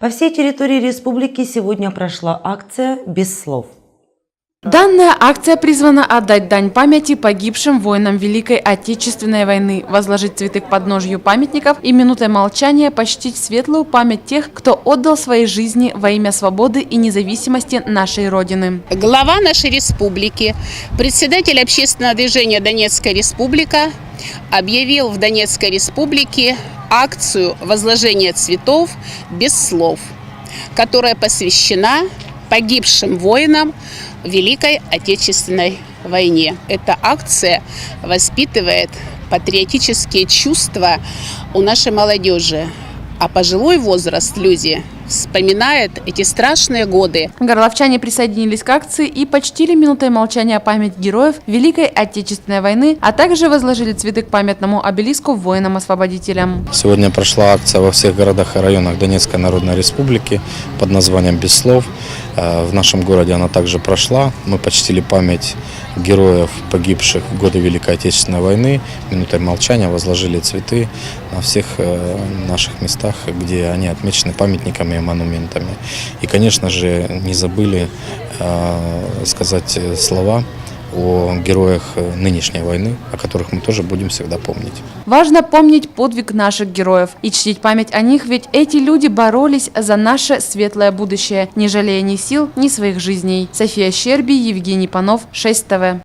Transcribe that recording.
По всей территории республики сегодня прошла акция «Без слов». Данная акция призвана отдать дань памяти погибшим воинам Великой Отечественной войны, возложить цветы к подножью памятников и минутой молчания почтить светлую память тех, кто отдал свои жизни во имя свободы и независимости нашей Родины. Глава нашей республики, председатель общественного движения «Донецкая республика» объявил в Донецкой республике акцию возложения цветов без слов, которая посвящена погибшим воинам в Великой Отечественной войне. Эта акция воспитывает патриотические чувства у нашей молодежи, а пожилой возраст люди вспоминают эти страшные годы. Горловчане присоединились к акции и почтили минутой молчания память героев Великой Отечественной войны, а также возложили цветы к памятному обелиску воинам-освободителям. Сегодня прошла акция во всех городах и районах Донецкой Народной Республики под названием «Без слов». В нашем городе она также прошла. Мы почтили память героев, погибших в годы Великой Отечественной войны. Минутой молчания возложили цветы на всех наших местах, где они отмечены памятниками и монументами. И, конечно же, не забыли сказать слова о героях нынешней войны, о которых мы тоже будем всегда помнить. Важно помнить подвиг наших героев и чтить память о них, ведь эти люди боролись за наше светлое будущее, не жалея ни сил, ни своих жизней. София Щерби, Евгений Панов, 6 ТВ.